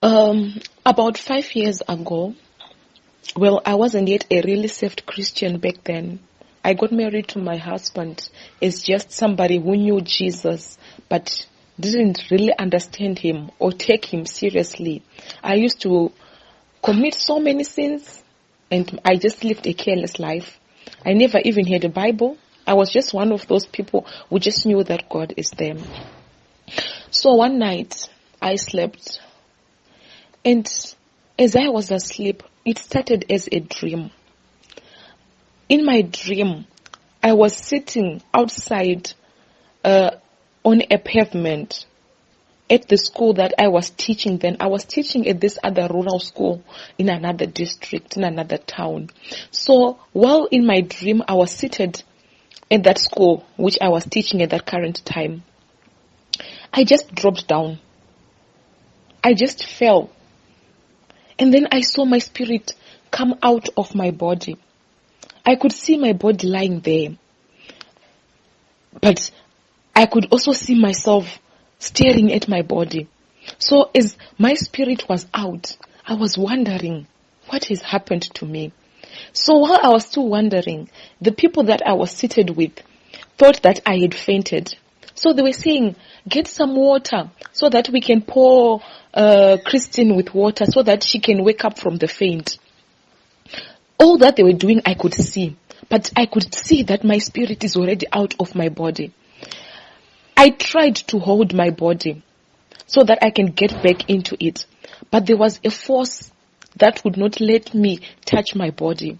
About 5 years ago, well, I wasn't yet a really saved Christian back then. I got married to my husband as just somebody who knew Jesus, but didn't really understand him or take him seriously. I used to commit so many sins, and I just lived a careless life. I never even had a Bible. I was just one of those people who just knew that God is there. So one night, I slept, and as I was asleep, it started as a dream. In my dream, I was sitting outside on a pavement at the school that I was teaching then. I was teaching at this other rural school in another district, in another town. So while in my dream, I was seated at that school, which I was teaching at that current time, I just dropped down. I just fell. And then I saw my spirit come out of my body. I could see my body lying there. But I could also see myself staring at my body. So as my spirit was out, I was wondering what has happened to me. So while I was still wondering, the people that I was seated with thought that I had fainted. So they were saying, get some water so that we can pour Christine with water so that she can wake up from the faint. All that they were doing, I could see. But I could see that my spirit is already out of my body. I tried to hold my body so that I can get back into it. But there was a force that would not let me touch my body.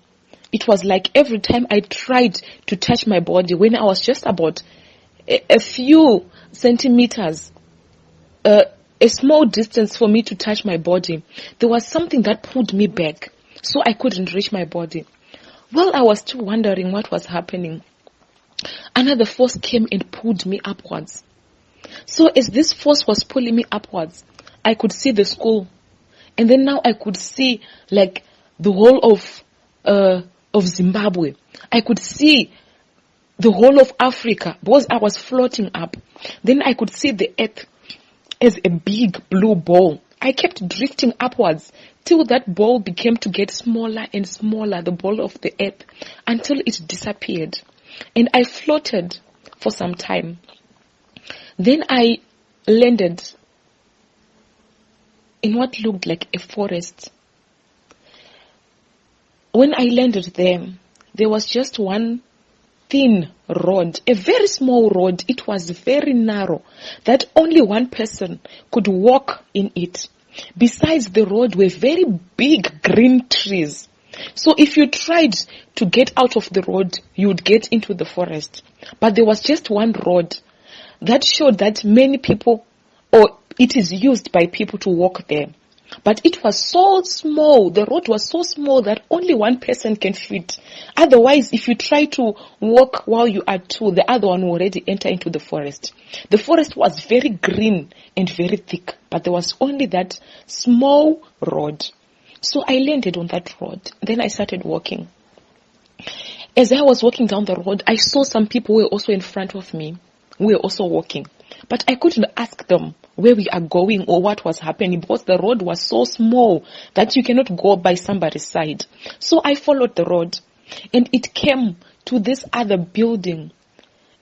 It was like every time I tried to touch my body, when I was just about a few centimeters, a small distance for me to touch my body, there was something that pulled me back, so I couldn't reach my body. While I was still wondering what was happening, another force came and pulled me upwards. So as this force was pulling me upwards, I could see the school. And then now I could see like the whole of Zimbabwe. I could see the whole of Africa because I was floating up. Then I could see the earth as a big blue ball. I kept drifting upwards till that ball began to get smaller and smaller, the ball of the earth, until it disappeared. And I floated for some time. Then I landed in what looked like a forest. When I landed there was just one thin road, a very small road. It was very narrow, that only one person could walk in it. Besides the road were very big green trees. So if you tried to get out of the road, you would get into the forest. But there was just one road that showed that many people, or it is used by people to walk there. But it was so small, the road was so small that only one person can fit. Otherwise, if you try to walk while you are two, the other one will already enter into the forest. The forest was very green and very thick, but there was only that small road. So I landed on that road. Then I started walking. As I was walking down the road, I saw some people who were also in front of me, who were also walking. But I couldn't ask them where we are going or what was happening because the road was so small that you cannot go by somebody's side. So I followed the road and it came to this other building.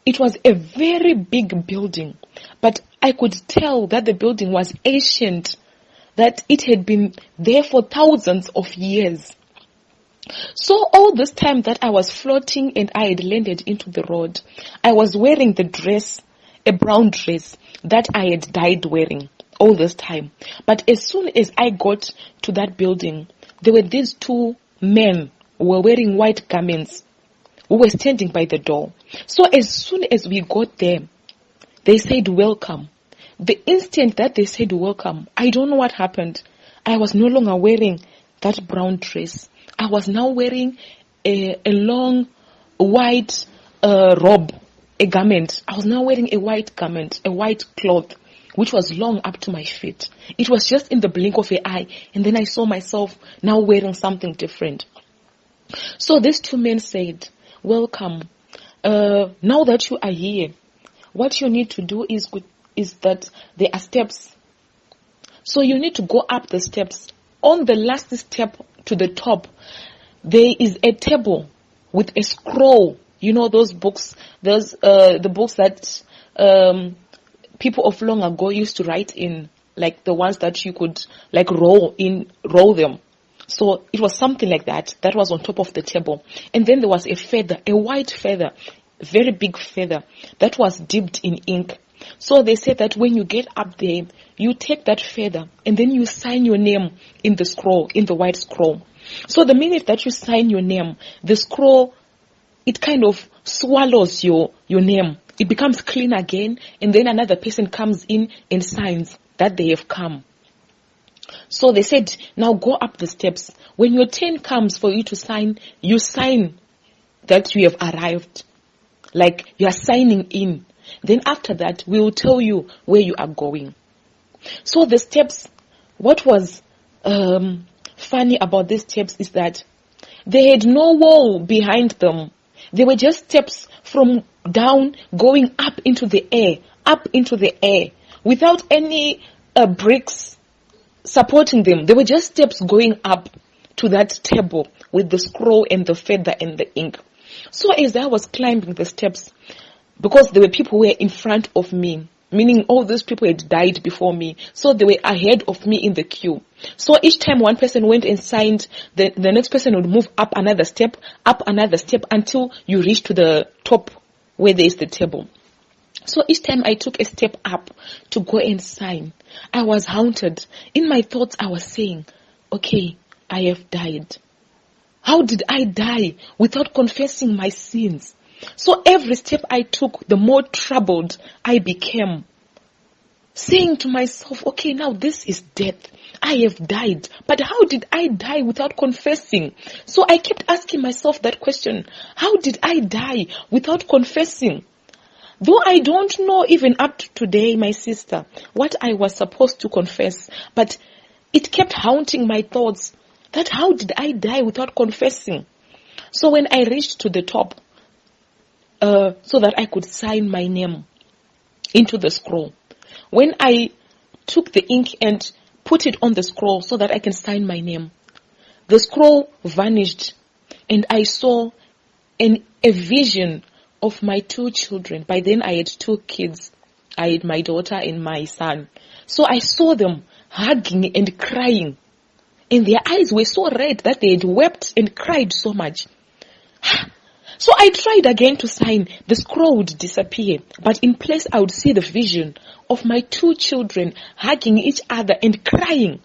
It was a very big building, but I could tell that the building was ancient, that it had been there for thousands of years. So all this time that I was floating and I had landed into the road, I was wearing the dress, a brown dress that I had died wearing all this time. But as soon as I got to that building, there were these two men who were wearing white garments who were standing by the door. So as soon as we got there, they said, welcome. The instant that they said welcome, I don't know what happened. I was no longer wearing that brown dress. I was now wearing a long white robe, a garment. I was now wearing a white garment, a white cloth, which was long up to my feet. It was just in the blink of an eye, and then I saw myself now wearing something different. So these two men said, welcome. Now that you are here, what you need to do is that there are steps. So you need to go up the steps. On the last step to the top, there is a table with a scroll. You know those books, the books that people of long ago used to write in, like the ones that you could like roll them. So it was something like that. That was on top of the table. And then there was a feather, a white feather, very big feather that was dipped in ink. So they said that when you get up there, you take that feather and then you sign your name in the scroll, in the white scroll. So the minute that you sign your name, the scroll, it kind of swallows your name. It becomes clean again, and then another person comes in and signs that they have come. So they said, now go up the steps. When your turn comes for you to sign, you sign that you have arrived. Like you are signing in. Then after that, we will tell you where you are going. So the steps, what was funny about these steps is that they had no wall behind them. They were just steps from down going up into the air, without any bricks supporting them. They were just steps going up to that table with the scroll and the feather and the ink. So as I was climbing the steps, because there were people who were in front of me, meaning all those people had died before me, so they were ahead of me in the queue. So each time one person went and signed, the next person would move up another step, until you reach to the top where there is the table. So each time I took a step up to go and sign, I was haunted. In my thoughts, I was saying, okay, I have died. How did I die without confessing my sins? So every step I took, the more troubled I became. Saying to myself, okay, now this is death. I have died. But how did I die without confessing? So I kept asking myself that question. How did I die without confessing? Though I don't know even up to today, my sister, what I was supposed to confess, but it kept haunting my thoughts that how did I die without confessing? So when I reached to the top, so that I could sign my name into the scroll, when I took the ink and put it on the scroll so that I can sign my name, the scroll vanished and I saw a vision of my 2 children. By then I had 2 kids. I had my daughter and my son. So I saw them hugging and crying. And their eyes were so red that they had wept and cried so much. So I tried again to sign. The scroll would disappear. But in place I would see the vision of my 2 children hugging each other and crying.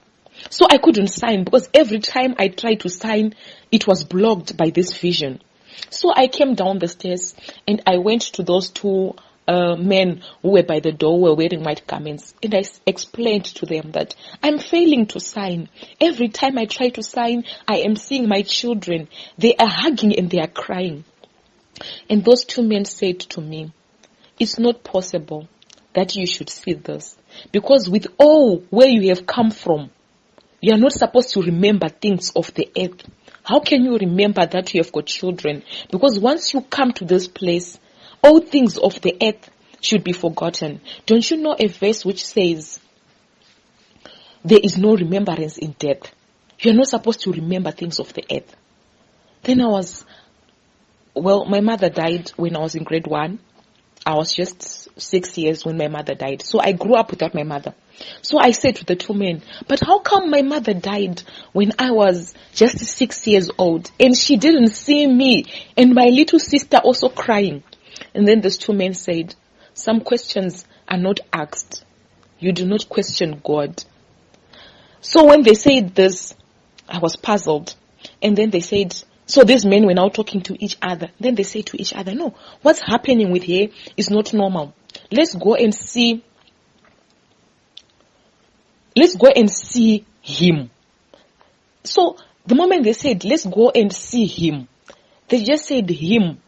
So I couldn't sign because every time I tried to sign, it was blocked by this vision. So I came down the stairs and I went to those 2 men who were by the door, who were wearing white garments, and I explained to them that I'm failing to sign. Every time I try to sign, I am seeing my children. They are hugging and they are crying. And those 2 men said to me, it's not possible that you should see this, because with all where you have come from, you are not supposed to remember things of the earth. How can you remember that you have got children? Because once you come to this place, all things of the earth should be forgotten. Don't you know a verse which says, there is no remembrance in death? You are not supposed to remember things of the earth. Then my mother died when I was in grade 1. I was just 6 years when my mother died. So I grew up without my mother. So I said to the 2 men, but how come my mother died when I was just 6 years old and she didn't see me and my little sister also crying? And then those 2 men said, some questions are not asked. You do not question God. So when they said this, I was puzzled. And then they said, so these men were now talking to each other. Then they say to each other, no, what's happening with her is not normal. Let's go and see him. So the moment they said, let's go and see him, they just said him.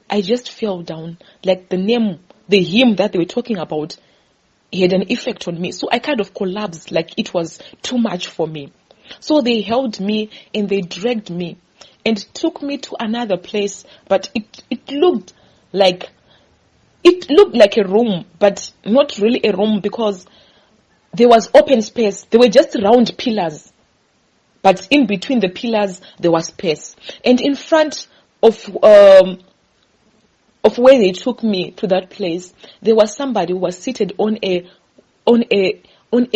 I just fell down. Like the him that they were talking about, it had an effect on me. So I kind of collapsed, like it was too much for me. So they held me and they dragged me and took me to another place, but it looked like a room, but not really a room, because there was open space. There were just round pillars. But in between the pillars, there was space. And in front of where they took me to that place, there was somebody who was seated on a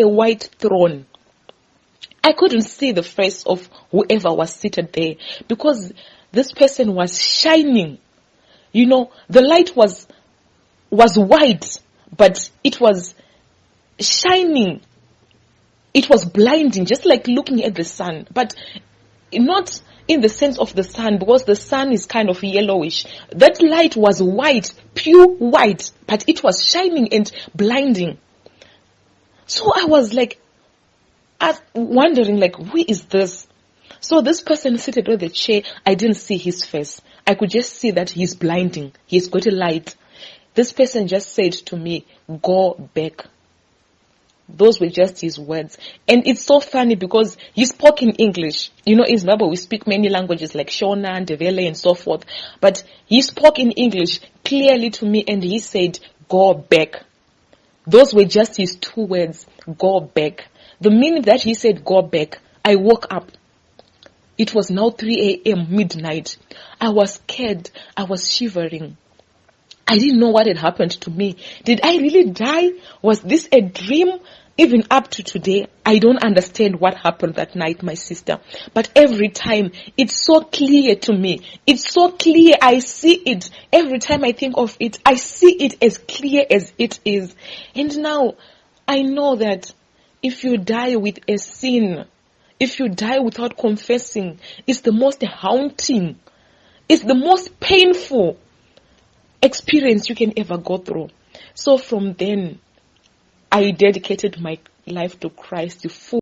white throne. I couldn't see the face of whoever was seated there because this person was shining. You know, the light was white, but it was shining. It was blinding, just like looking at the sun, but not in the sense of the sun, because the sun is kind of yellowish. That light was white, pure white, but it was shining and blinding. So I was like, wondering, like, who is this? So this person seated on the chair, I didn't see his face. I could just see that he's blinding. He's got a light. This person just said to me, go back. Those were just his words. And it's so funny because he spoke in English. You know, in Zimbabwe we speak many languages like Shona, Ndebele and so forth. But he spoke in English clearly to me and he said, go back. Those were just his 2 words, go back. The minute that he said go back, I woke up. It was now 3 a.m., midnight. I was scared. I was shivering. I didn't know what had happened to me. Did I really die? Was this a dream? Even up to today, I don't understand what happened that night, my sister. But every time, it's so clear to me. It's so clear. I see it. Every time I think of it, I see it as clear as it is. And now, I know that if you die with a sin, if you die without confessing, it's the most haunting, it's the most painful experience you can ever go through. So from then, I dedicated my life to Christ.